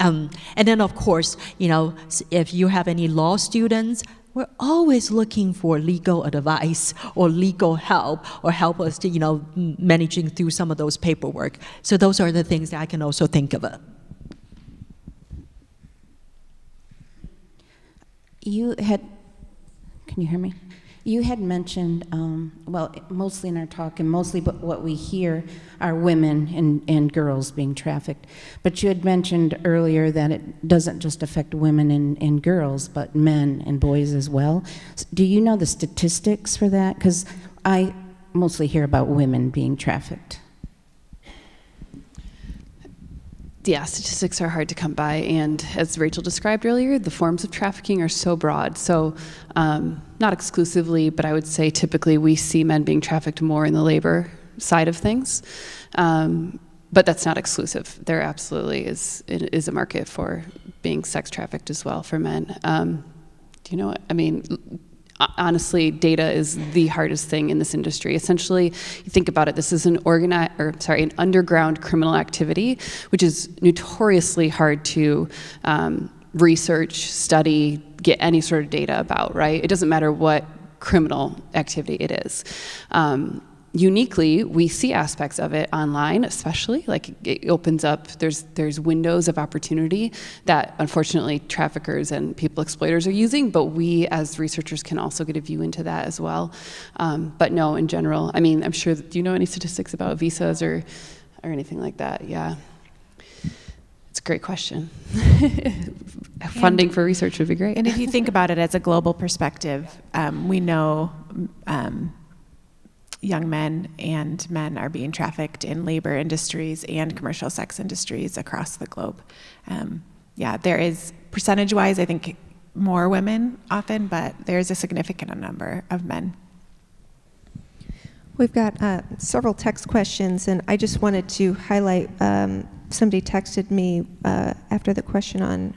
And then, of course, you know, if you have any law students, we're always looking for legal advice or legal help or help us to, you know, managing through some of those paperwork. So those are the things that I can also think of. You had, can you hear me? You had mentioned, well, mostly in our talk and mostly but what we hear are women and girls being trafficked. But you had mentioned earlier that it doesn't just affect women and girls, but men and boys as well. Do you know the statistics for that? Because I mostly hear about women being trafficked. Yeah, statistics are hard to come by, and as Rachel described earlier, the forms of trafficking are so broad. So not exclusively, but I would say typically we see men being trafficked more in the labor side of things. But that's not exclusive. There absolutely is a market for being sex trafficked as well for men. Do you know what? I mean, honestly, data is the hardest thing in this industry. Essentially, you think about it, this is an underground criminal activity, which is notoriously hard to research, study, get any sort of data about, right? It doesn't matter what criminal activity it is. Uniquely, we see aspects of it online, especially, like it opens up, there's windows of opportunity that unfortunately traffickers and people exploiters are using, but we as researchers can also get a view into that as well. But no, in general, I mean, I'm sure, do you know any statistics about visas or anything like that? Yeah. It's a great question. Funding for research would be great. And if you think about it as a global perspective, we know young men and men are being trafficked in labor industries and commercial sex industries across the globe. Yeah, there is, percentage-wise, I think more women often, but there's a significant number of men. We've got several text questions, and I just wanted to highlight, somebody texted me after the question on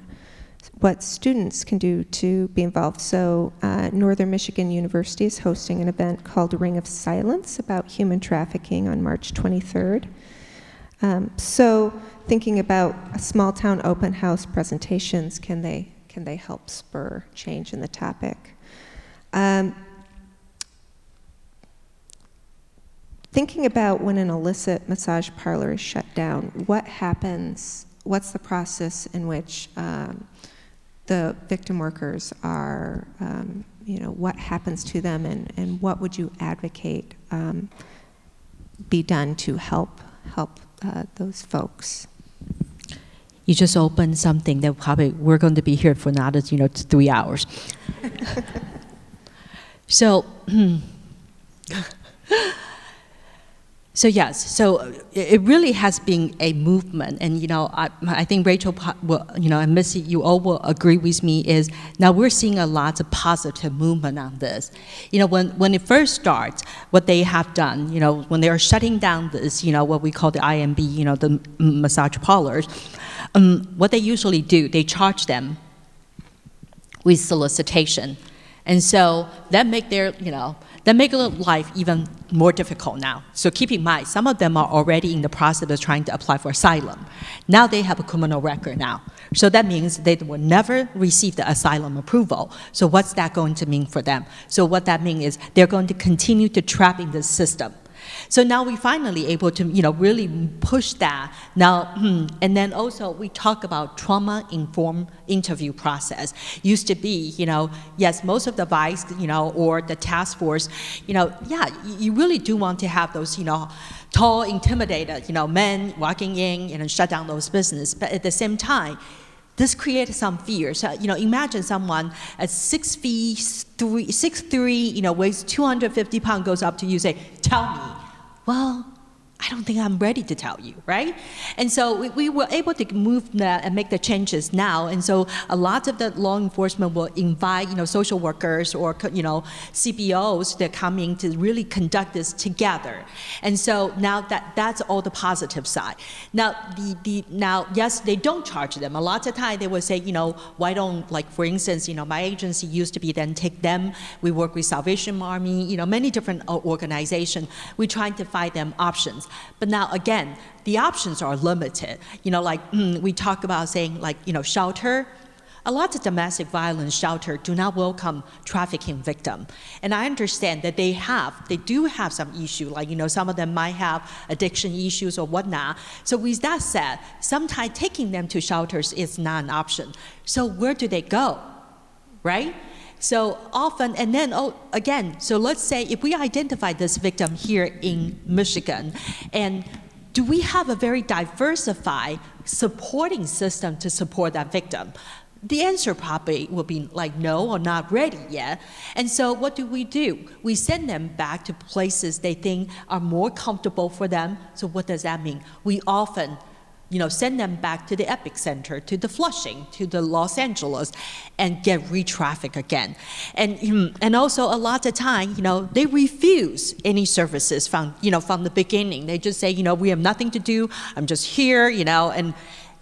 what students can do to be involved. So Northern Michigan University is hosting an event called Ring of Silence about human trafficking on March 23rd. So thinking about a small town open house presentations, can they help spur change in the topic? Thinking about when an illicit massage parlor is shut down, what happens, what's the process in which the victim workers are, what happens to them, and what would you advocate be done to help those folks? You just opened something that probably we're going to be here for another 3 hours. So So yes, so it really has been a movement, and I think Rachel will, and Missy, you all will agree with me. Is now we're seeing a lot of positive movement on this. When it first starts, what they have done, when they are shutting down this, what we call the IMB, the massage parlors, what they usually do, they charge them with solicitation, and so that make their, that make life even more difficult now. So keep in mind, some of them are already in the process of trying to apply for asylum. Now they have a criminal record now. So that means they will never receive the asylum approval. So what's that going to mean for them? So what that means is they're going to continue to trap in the system. So now we finally able to, really push that. Now, and then also we talk about trauma-informed interview process. Used to be, yes, most of the vice, or the task force, you really do want to have those, tall, intimidated, men walking in and shut down those business. But at the same time, this creates some fear. So, imagine someone at 6'3", weighs 250 pounds, goes up to you, say, "Tell me." Well, I don't think I'm ready to tell you, right? And so we were able to move that and make the changes now. And so a lot of the law enforcement will invite, social workers or, CBOs that come in to really conduct this together. And so now that's all the positive side. Now, now, yes, they don't charge them. A lot of time they will say, why don't, like, for instance, my agency used to be then take them. We work with Salvation Army, many different organizations. We try to find them options. But now, again, the options are limited. We talk about saying, shelter. A lot of domestic violence shelter do not welcome trafficking victim. And I understand that they do have some issue, like, some of them might have addiction issues or whatnot. So with that said, sometimes taking them to shelters is not an option. So where do they go, right? So often, and then, again, so let's say if we identify this victim here in Michigan, and do we have a very diversified supporting system to support that victim? The answer probably will be like no, or not ready yet. And so what do? We send them back to places they think are more comfortable for them. So what does that mean? We often send them back to the epicenter, to the Flushing, to the Los Angeles, and get re-trafficked again. And also a lot of time, they refuse any services from the beginning. They just say, we have nothing to do. I'm just here,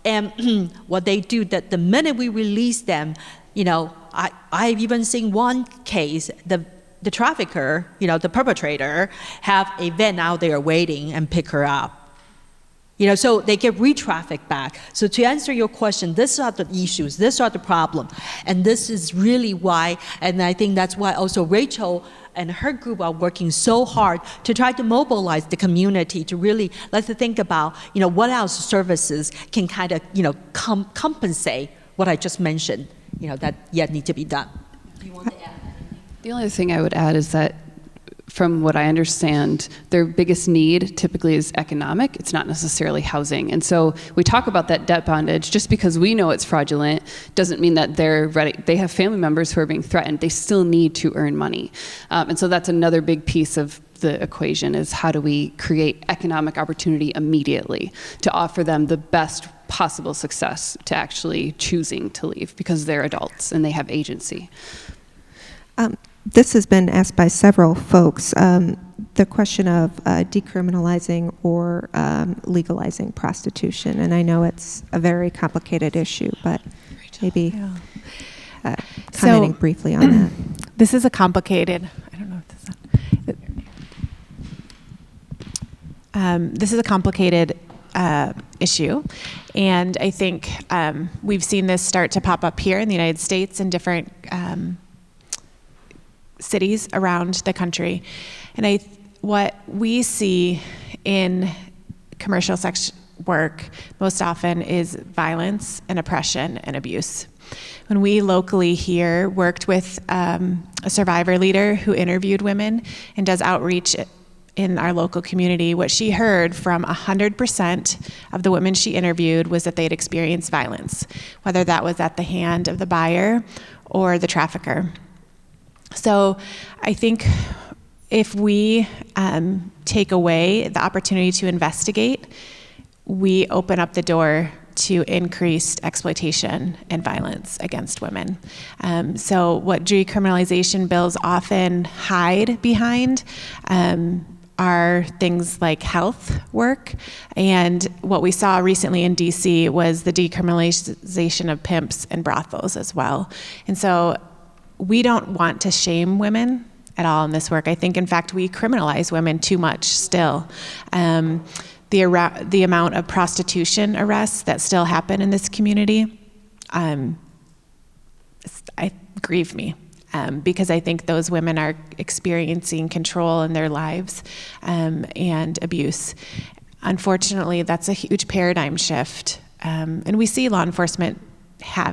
and what they do, that the minute we release them, I've even seen one case, the trafficker, the perpetrator, have a van out there waiting and pick her up. So they get re-trafficked back. So to answer your question, these are the issues, these are the problem. And this is really why, and I think that's why also Rachel and her group are working so hard to try to mobilize the community to really let's think about, what else services can kind of, compensate what I just mentioned, that yet need to be done. Do you want to add? The only thing I would add is that from what I understand, their biggest need typically is economic. It's not necessarily housing. And so we talk about that debt bondage. Just because we know it's fraudulent doesn't mean that they're ready. They have family members who are being threatened. They still need to earn money. And so that's another big piece of the equation, is how do we create economic opportunity immediately to offer them the best possible success to actually choosing to leave, because they're adults and they have agency. This has been asked by several folks, the question of decriminalizing or legalizing prostitution. And I know it's a very complicated issue, but maybe commenting briefly on that. This is a complicated, I don't know if this is a complicated issue. And I think we've seen this start to pop up here in the United States in different cities around the country. And what we see in commercial sex work most often is violence and oppression and abuse. When we locally here worked with a survivor leader who interviewed women and does outreach in our local community, what she heard from 100% of the women she interviewed was that they'd experienced violence, whether that was at the hand of the buyer or the trafficker. So I think if we take away the opportunity to investigate, we open up the door to increased exploitation and violence against women. So what decriminalization bills often hide behind are things like health work. And what we saw recently in DC was the decriminalization of pimps and brothels as well. And so we don't want to shame women at all in this work. I think, in fact, we criminalize women too much still. The amount of prostitution arrests that still happen in this community, grieve me, because I think those women are experiencing control in their lives and abuse. Unfortunately, that's a huge paradigm shift, and we see law enforcement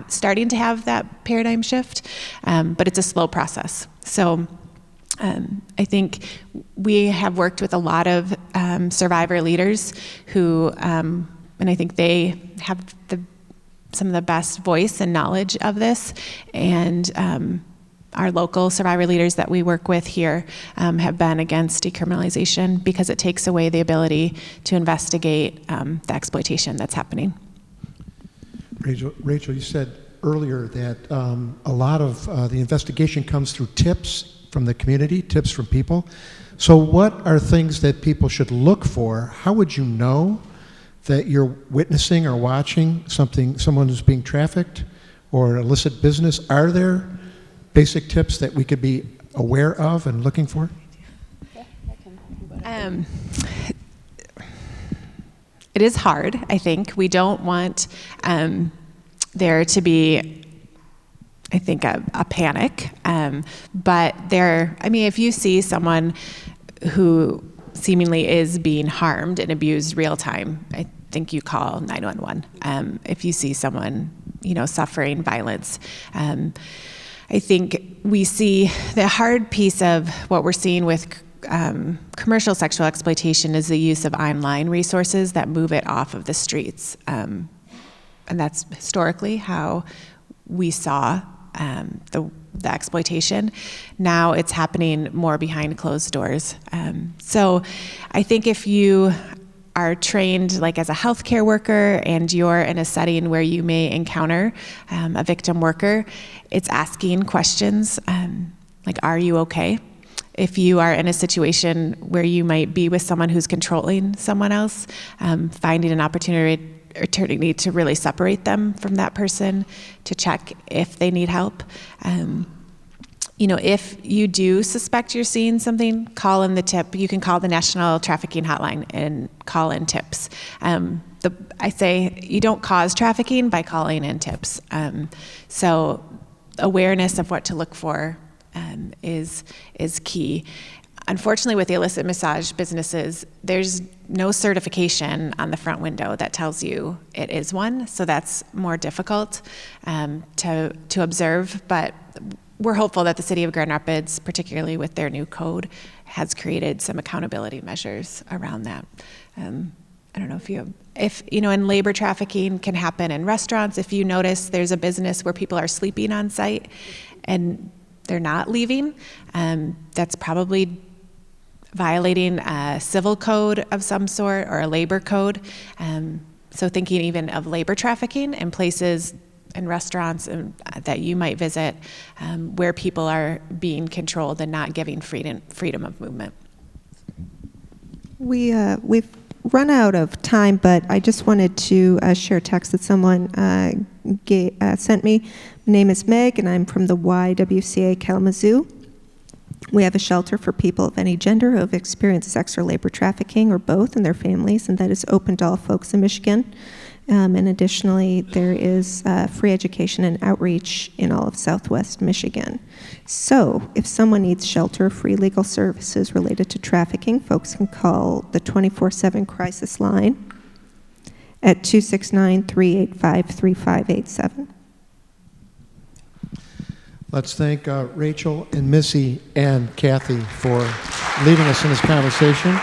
starting to have that paradigm shift, but it's a slow process. So I think we have worked with a lot of survivor leaders who, and I think they have some of the best voice and knowledge of this, and our local survivor leaders that we work with here have been against decriminalization because it takes away the ability to investigate the exploitation that's happening. Rachel, you said earlier that a lot of the investigation comes through tips from the community, tips from people. So what are things that people should look for? How would you know that you're witnessing or watching someone who's being trafficked or illicit business? Are there basic tips that we could be aware of and looking for? It is hard, I think. We don't want there to be, I think, a panic. But if you see someone who seemingly is being harmed and abused real time, I think you call 911. If you see someone, suffering violence. I think we see the hard piece of what we're seeing with commercial sexual exploitation is the use of online resources that move it off of the streets. And that's historically how we saw the exploitation. Now it's happening more behind closed doors. So I think if you are trained like as a healthcare worker and you're in a setting where you may encounter a victim worker, it's asking questions like, are you okay? If you are in a situation where you might be with someone who's controlling someone else, finding an opportunity to really separate them from that person, to check if they need help. If you do suspect you're seeing something, call in the tip. You can call the National Trafficking Hotline and call in tips. I say you don't cause trafficking by calling in tips. So awareness of what to look for is key. Unfortunately, with the illicit massage businesses, there's no certification on the front window that tells you it is one, so that's more difficult to observe. But we're hopeful that the City of Grand Rapids, particularly with their new code, has created some accountability measures around that. I don't know if and labor trafficking can happen in restaurants. If you notice there's a business where people are sleeping on site and they're not leaving, that's probably violating a civil code of some sort or a labor code. So thinking even of labor trafficking in places and restaurants that you might visit where people are being controlled and not giving freedom of movement. We've run out of time, but I just wanted to share a text that someone sent me. My name is Meg, and I'm from the YWCA Kalamazoo. We have a shelter for people of any gender who have experienced sex or labor trafficking or both in their families, and that is open to all folks in Michigan. And additionally, there is free education and outreach in all of Southwest Michigan. So if someone needs shelter, free legal services related to trafficking, folks can call the 24/7 crisis line at 269-385-3587. Let's thank Rachel and Missy and Kathy for leading us in this conversation.